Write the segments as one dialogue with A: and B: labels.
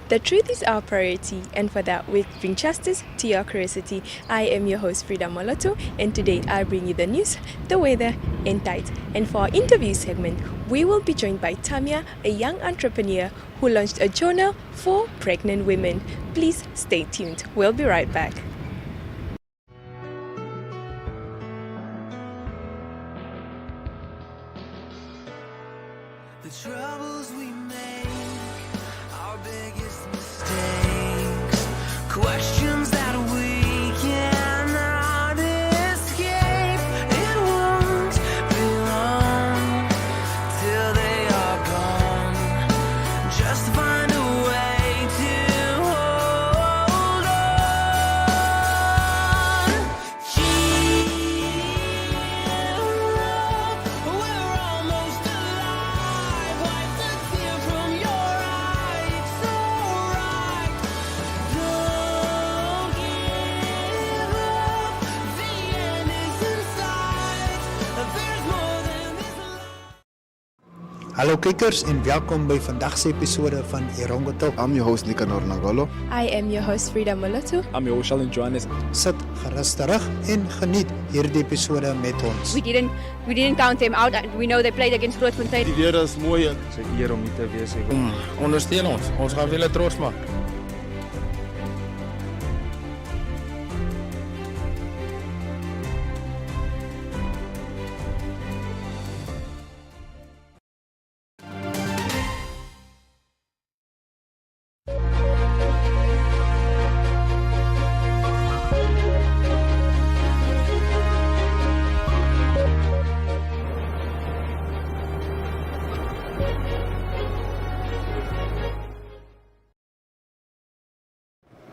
A: The truth is our priority, and for that, we bring justice to your curiosity. I am your host, Thamiah Muller, and today I bring you the news, the weather, and tight. And for our interview segment, we will be joined by Thamiah, a young entrepreneur who launched a journal for pregnant women. Please stay tuned. We'll be right back.
B: The troubles we make, our biggest mistakes, questions that we cannot escape. It won't be long till they are gone. Just find a way to hold on. We're almost alive. Wipe the tear from your eye. It's alright. Don't give up. The end is in sight. There's more than this life.
C: Hallo kijkers en welkom bij vandaag's episode van Erongo Talk.
D: I'm your host Nicanor Nangolo.
A: I am your host, Thamiah Muller.
E: I'm your host, Alan Johannes.
C: Sit gerust terug en geniet hierdie episode met ons.
F: We didn't count them out. We know they played against Grootfontein.
E: Die weer is mooi.
G: Dis 'n eer om hier te wees.
D: Ondersteun ons. Ons gaan julle trots maak.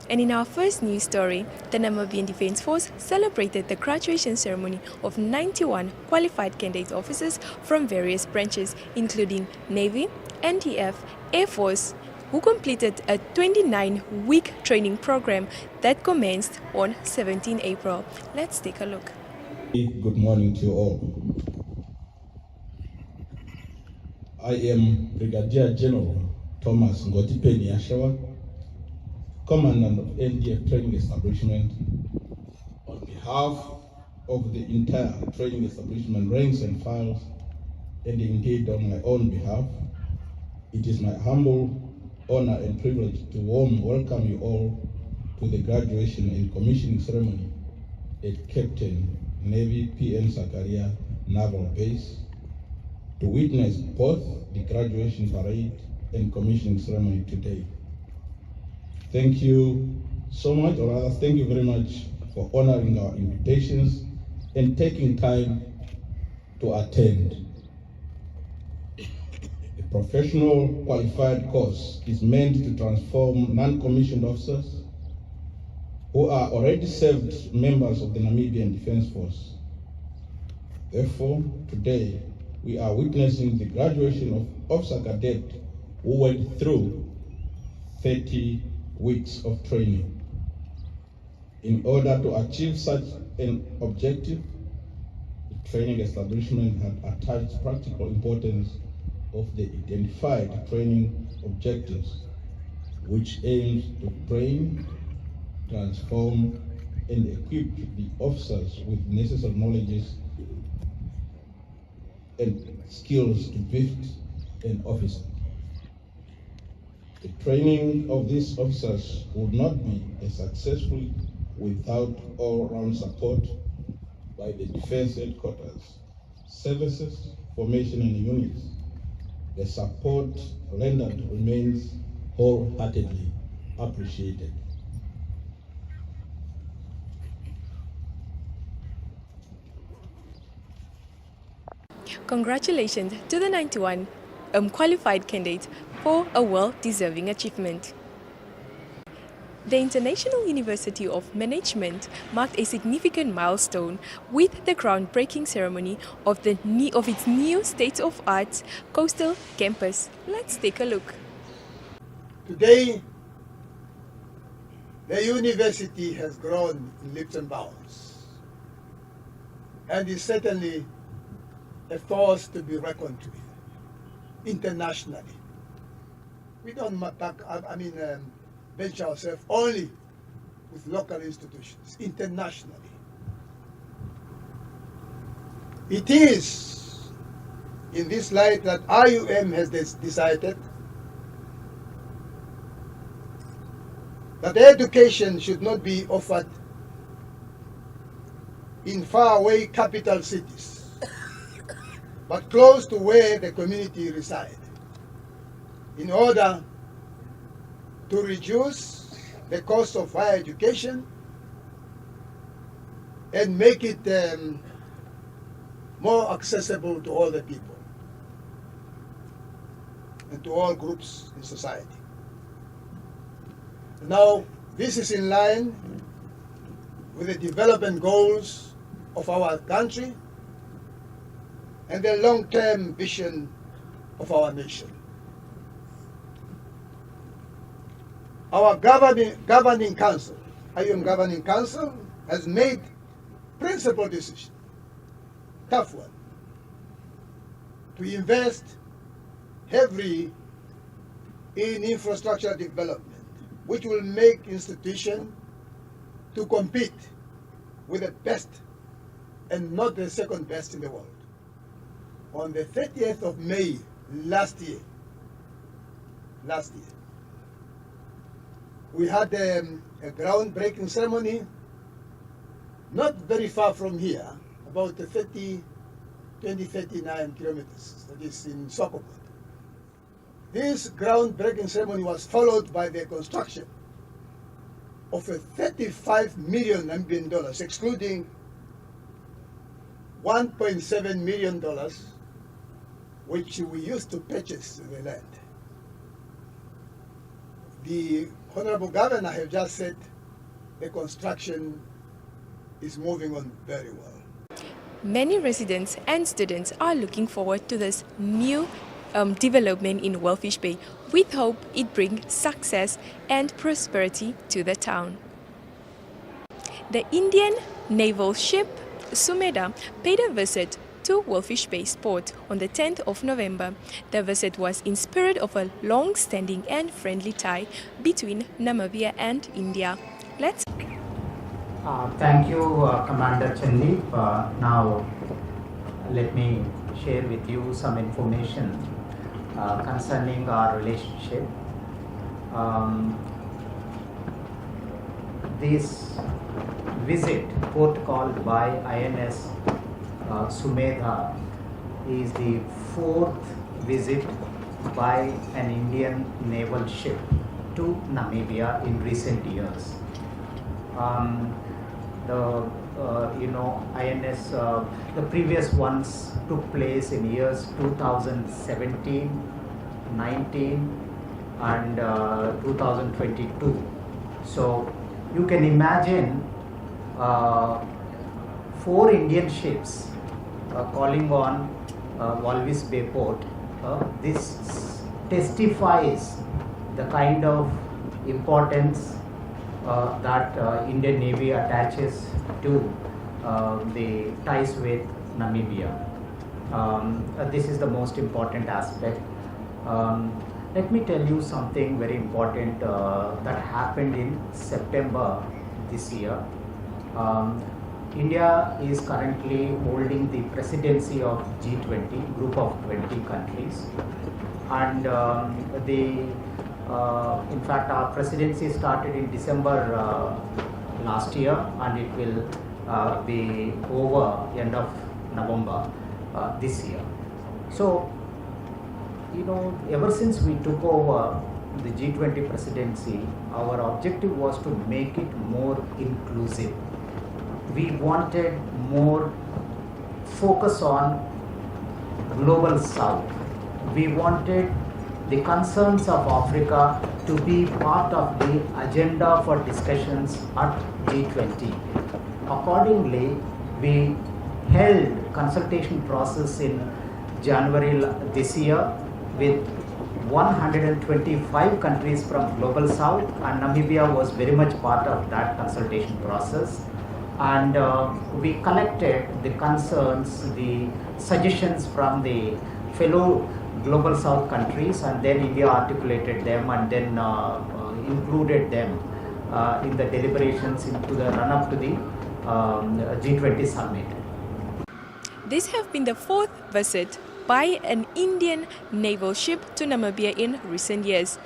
A: And in our first news story, the Namibian Defence Force celebrated the graduation ceremony of 91 qualified candidate officers from various branches, including Navy, NDF, Air Force, who completed a 29-week training program that commenced on 17 April. Let's take a look.
H: Good morning to you all. I am Brigadier General Thomas Ngotipeni Ashawa, Commandant of NDF Training Establishment. On behalf of the entire training establishment ranks and files, and indeed on my own behalf, it is my humble honor and privilege to warmly welcome you all to the graduation and commissioning ceremony at Captain Navy PM Zakaria Naval Base, to witness both the graduation parade and commissioning ceremony today. Thank you so much, or rather, thank you very much for honoring our invitations and taking time to attend. The professional qualified course is meant to transform non-commissioned officers who are already served members of the Namibian Defence Force. Therefore, today, we are witnessing the graduation of officer cadet who went through 30 weeks of training. In order to achieve such an objective, the training establishment had attached practical importance of the identified training objectives, which aims to train, transform, and equip the officers with necessary knowledges and skills to befit an officer. The training of these officers would not be as successful without all-round support by the Defence Headquarters, services, formation and units. The support rendered remains wholeheartedly appreciated.
A: Congratulations to the 91 qualified candidates for a well-deserving achievement. The International University of Management marked a significant milestone with the groundbreaking ceremony of its new state-of-the-art coastal campus. Let's take a look.
I: Today, the university has grown in leaps and bounds and is certainly a force to be reckoned with internationally. We don't bench ourselves only with local institutions, internationally. It is in this light that IUM has decided that education should not be offered in faraway capital cities, but close to where the community reside, in order to reduce the cost of higher education and make it more accessible to all the people and to all groups in society. Now, this is in line with the development goals of our country and the long-term vision of our nation. Our governing council, IUM Governing Council, has made principal decision, tough one, to invest heavily in infrastructure development, which will make institutions to compete with the best and not the second best in the world. On the 30th of May last year, we had a groundbreaking ceremony not very far from here, about 39 kilometers, that is in Sokopot. This groundbreaking ceremony was followed by the construction of a $35 million Namibian dollars, excluding $1.7 million, which we used to purchase the land. The Honorable Governor has just said the construction is moving on very well.
A: Many residents and students are looking forward to this new development in Walvis Bay, with hope it brings success and prosperity to the town. The Indian naval ship Sumedha paid a visit to Walvis Bay Port on the 10th of November. The visit was in spirit of a long-standing and friendly tie between Namibia and India. Let's
G: Thank you, Commander Chandeep. Now, let me share with you some information concerning our relationship. This visit, port called by INS Sumedha, is the fourth visit by an Indian naval ship to Namibia in recent years. INS, the previous ones took place in years 2017, 19 and 2022. So you can imagine 4 Indian ships calling on Walvis Bay port. This testifies the kind of importance that Indian Navy attaches to the ties with Namibia. This is the most important aspect. Let me tell you something very important that happened in September this year. India is currently holding the presidency of G20, group of 20 countries, and in fact, our presidency started in December last year, and it will be over end of November this year. So, ever since we took over the G20 presidency, our objective was to make it more inclusive. We wanted more focus on global south. We wanted the concerns of Africa to be part of the agenda for discussions at G20. Accordingly, we held consultation process in January this year with 125 countries from global south, and Namibia was very much part of that consultation process. And we collected the concerns, the suggestions from the fellow global south countries, and then India articulated them and then included them in the deliberations into the run-up to the G20 summit.
A: This have been the fourth visit by an Indian naval ship to Namibia in recent years.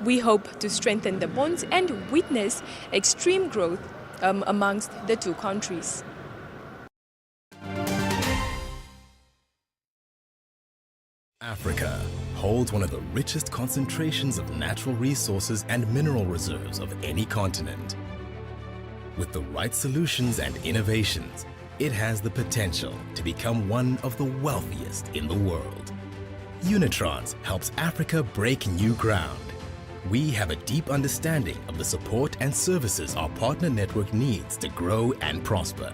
A: We hope to strengthen the bonds and witness extreme growth amongst the two countries.
J: Africa holds one of the richest concentrations of natural resources and mineral reserves of any continent. With the right solutions and innovations, it has the potential to become one of the wealthiest in the world. Unitrans helps Africa break new ground. We have a deep understanding of the support and services our partner network needs to grow and prosper.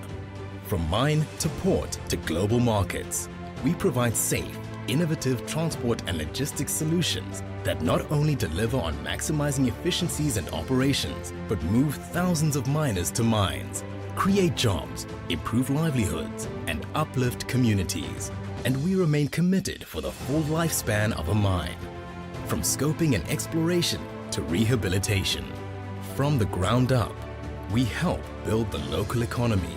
J: From mine to port to global markets, we provide safe, innovative transport and logistics solutions that not only deliver on maximizing efficiencies and operations, but move thousands of miners to mines, create jobs, improve livelihoods, and uplift communities. And we remain committed for the full lifespan of a mine. From scoping and exploration to rehabilitation. From the ground up, we help build the local economy,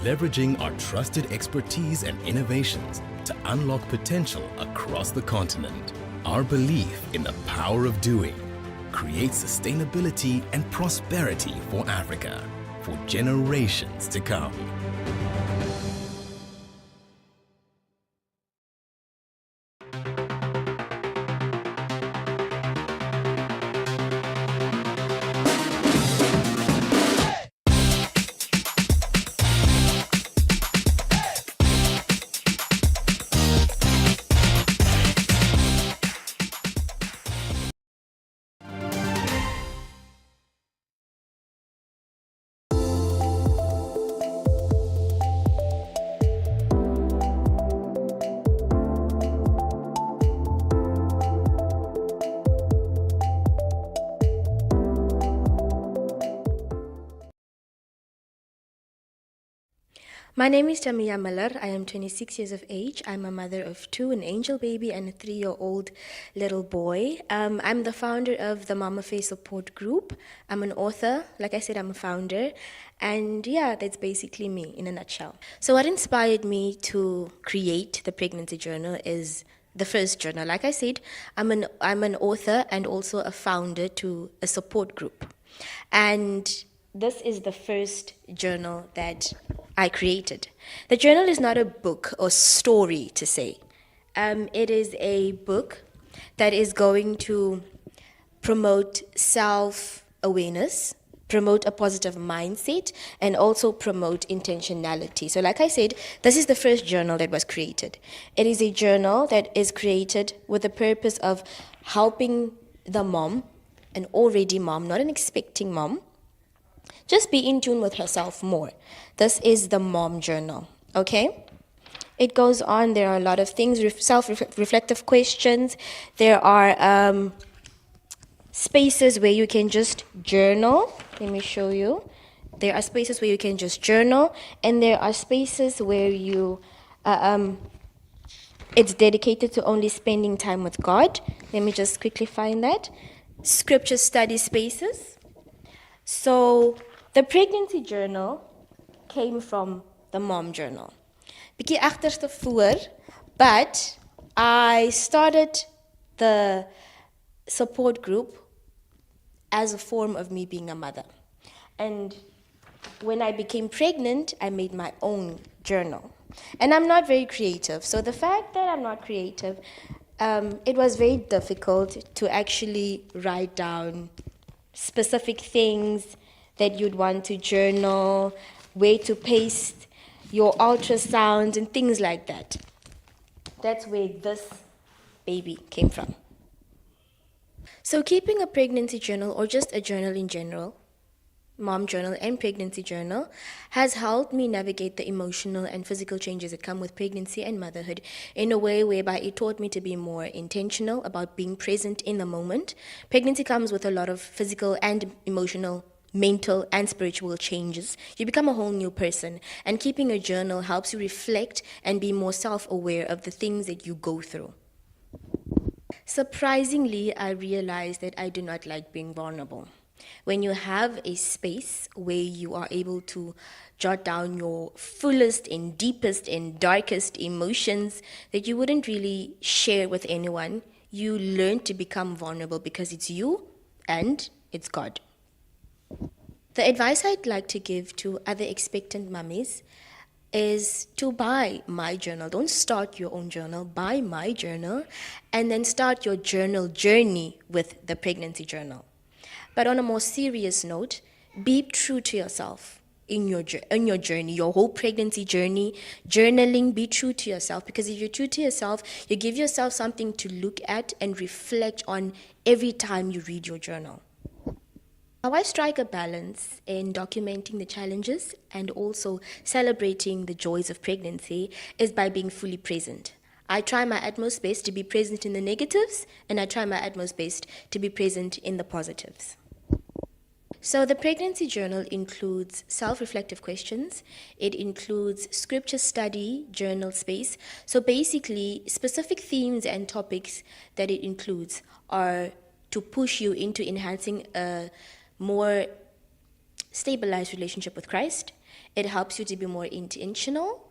J: leveraging our trusted expertise and innovations to unlock potential across the continent. Our belief in the power of doing creates sustainability and prosperity for Africa for generations to come.
K: My name is Thamiah Muller. I am 26 years of age. I'm a mother of two, an angel baby and a 3-year-old little boy. I'm the founder of the Mama Face Support Group. I'm an author. Like I said, I'm a founder. And yeah, that's basically me in a nutshell. So what inspired me to create the pregnancy journal is the first journal. Like I said, I'm an author and also a founder to a support group. And this is the first journal that I created. The journal is not a book or story to say. It is a book that is going to promote self-awareness, promote a positive mindset, and also promote intentionality. So like I said, this is the first journal that was created. It is a journal that is created with the purpose of helping the mom, an already mom, not an expecting mom, just be in tune with herself more. This is the mom journal, okay? It goes on, there are a lot of things, self-reflective questions. There are spaces where you can just journal. Let me show you. There are spaces where you can just journal, and there are spaces where you, it's dedicated to only spending time with God. Let me just quickly find that. Scripture study spaces. So the pregnancy journal came from the mom journal. Bietjie agterste voor, but I started the support group as a form of me being a mother. And when I became pregnant, I made my own journal. And I'm not very creative. So the fact that I'm not creative, it was very difficult to actually write down specific things that you'd want to journal, where to paste your ultrasounds and things like that. That's where this baby came from. So keeping a pregnancy journal or just a journal in general, mom journal and pregnancy journal, has helped me navigate the emotional and physical changes that come with pregnancy and motherhood in a way whereby it taught me to be more intentional about being present in the moment. Pregnancy comes with a lot of physical and emotional, mental and spiritual changes. You become a whole new person, and keeping a journal helps you reflect and be more self-aware of the things that you go through. Surprisingly, I realized that I do not like being vulnerable. When you have a space where you are able to jot down your fullest and deepest and darkest emotions that you wouldn't really share with anyone, you learn to become vulnerable because it's you and it's God. The advice I'd like to give to other expectant mummies is to buy my journal. Don't start your own journal. Buy my journal and then start your journal journey with the pregnancy journal. But on a more serious note, be true to yourself in your journey, your whole pregnancy journey. Journaling, be true to yourself, because if you're true to yourself, you give yourself something to look at and reflect on every time you read your journal. How I strike a balance in documenting the challenges and also celebrating the joys of pregnancy is by being fully present. I try my utmost best to be present in the negatives, and I try my utmost best to be present in the positives. So the pregnancy journal includes self-reflective questions. It includes scripture study, journal space. So basically, specific themes and topics that it includes are to push you into enhancing a more stabilized relationship with Christ. It helps you to be more intentional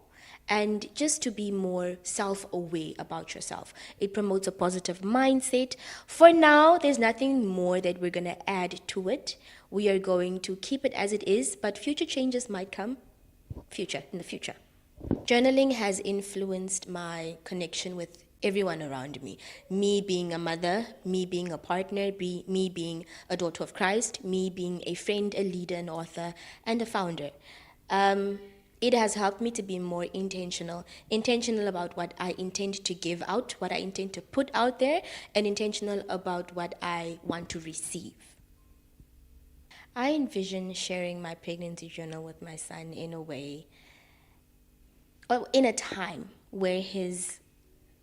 K: and just to be more self-aware about yourself. It promotes a positive mindset. For now, there's nothing more that we're going to add to it. We are going to keep it as it is, but future changes might come in the future. Journaling has influenced my connection with everyone around me. Me being a mother, me being a partner, me being a daughter of Christ, me being a friend, a leader, an author, and a founder. It has helped me to be more intentional about what I intend to give out, what I intend to put out there, and intentional about what I want to receive. I envision sharing my pregnancy journal with my son in a way, or in a time where he's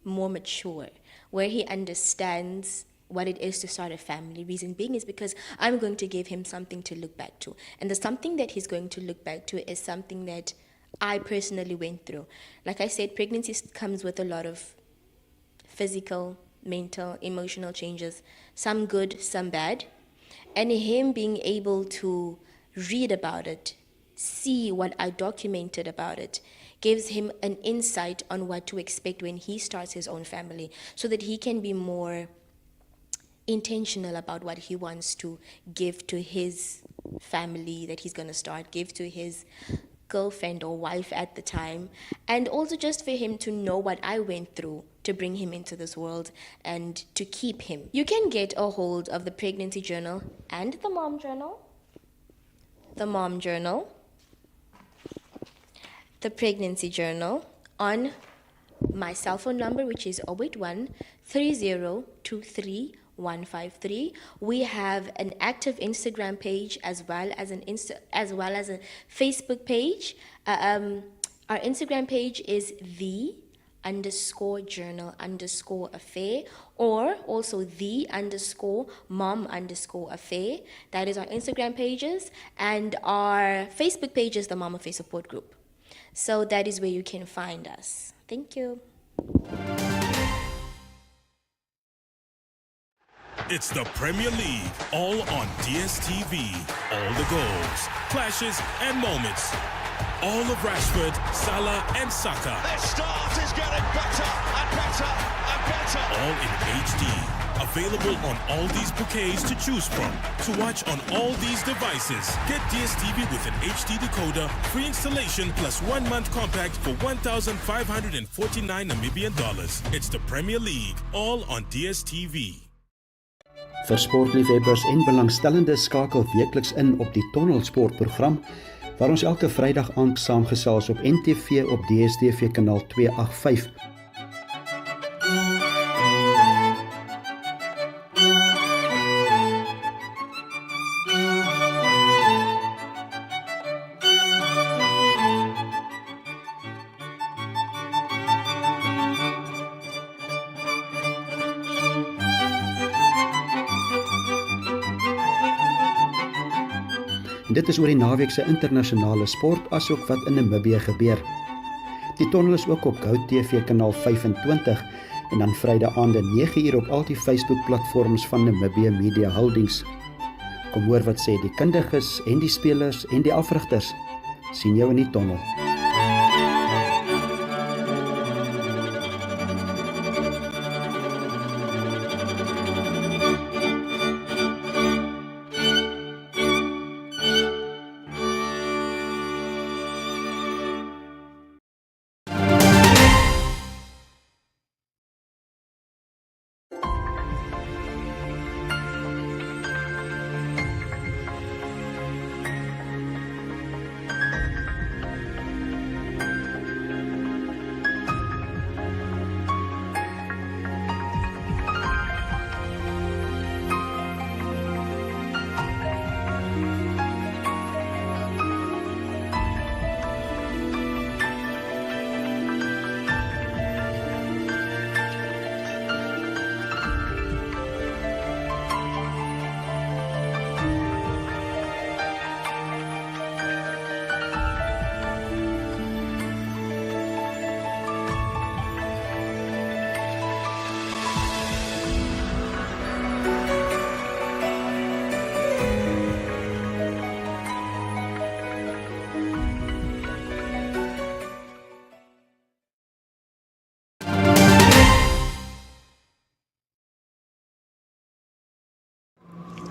K: more mature, where he understands what it is to start a family. Reason being is because I'm going to give him something to look back to. And the something that he's going to look back to is something that I personally went through. Like I said, pregnancy comes with a lot of physical, mental, emotional changes, some good, some bad. And him being able to read about it, see what I documented about it, gives him an insight on what to expect when he starts his own family, so that he can be more intentional about what he wants to give to his family that he's going to start, give to his girlfriend or wife at the time, and also just for him to know what I went through to bring him into this world and to keep him. You can get a hold of the pregnancy journal and the mom journal, the pregnancy journal on my cell phone number, which is 081-3023-153. We have an active Instagram page as well as a Facebook page. Our Instagram page is _journal_affair, or also _mom_affair. That is our Instagram pages, and our Facebook page is the Mama Faith Support Group. So that is where you can find us. Thank you.
L: It's the Premier League, all on DSTV. All the goals, clashes, and moments. All of Rashford, Salah, and Saka.
B: Their start is getting better and better and better.
L: All in HD. Available on all these bouquets to choose from. To watch on all these devices. Get DSTV with an HD decoder, free installation, plus 1 month compact for 1,549 Namibian dollars. It's the Premier League, all on DSTV.
M: Vir sportliefhebbers en belangstellendes skakel weekliks in op die Tonnelsportprogram, waar ons elke Vrydag aand saamgesels op NTV op DStv kanaal 285. En dit is oor die naweek se internasionale sport asook wat in Namibië gebeur. Die tonnel is ook op Go TV kanaal 25 en dan Vrydag aande 9uur op al die Facebook-platforms van Namibia Media Holdings. Kom hoor wat sê die kundiges en die spelers en die afrigters. Sien jou in die tonnel.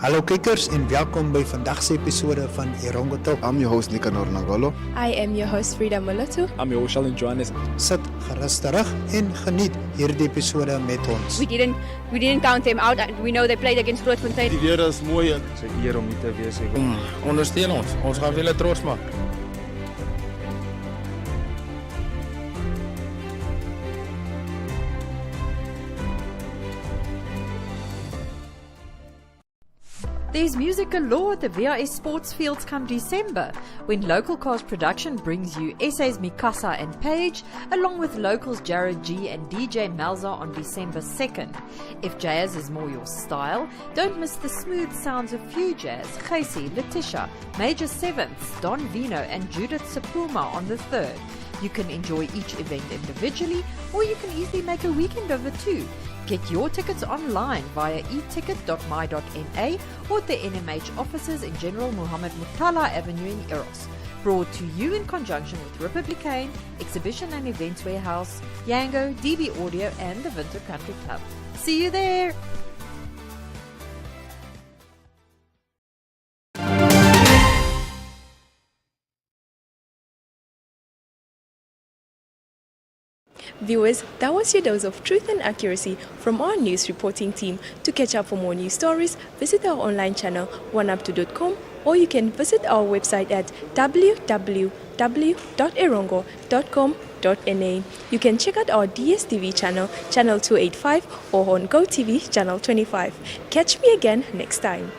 C: Hallo kykers en welkom by vandag se episode van Erongo Talk.
D: I'm your host Nicanor Nangolo.
A: I am your host Thamiah Muller too.
E: I'm your Sheldon Johannes.
C: Sit gerus terug en geniet hierdie episode met ons.
F: We didn't count them out. We know they played against Grootfontein.
E: Die weer is mooi.
D: Dis 'n eer om hier te wees. Ondersteun ons. Ons gaan julle trots maak.
N: There's music galore at the VRS Sports Fields come December, when Local Cast Production brings you essays Mikasa and Paige, along with locals Jared G and DJ Malza on December 2nd. If jazz is more your style, don't miss the smooth sounds of Few Jazz, Casey, Letitia, Major Sevenths, Don Vino and Judith Sepulma on the 3rd. You can enjoy each event individually, or you can easily make a weekend of the two. Get your tickets online via eticket.my.na or at the NMH offices in General Muhammad Murtala Avenue in Eros. Brought to you in conjunction with Republicane, Exhibition and Events Warehouse, Yango, DB Audio and the Winter Country Club. See you there!
A: Viewers, that was your dose of truth and accuracy from our news reporting team. To catch up for more news stories, visit our online channel, oneup2.com, or you can visit our website at www.erongo.com.na. You can check out our DSTV channel, channel 285, or on GoTV, channel 25. Catch me again next time.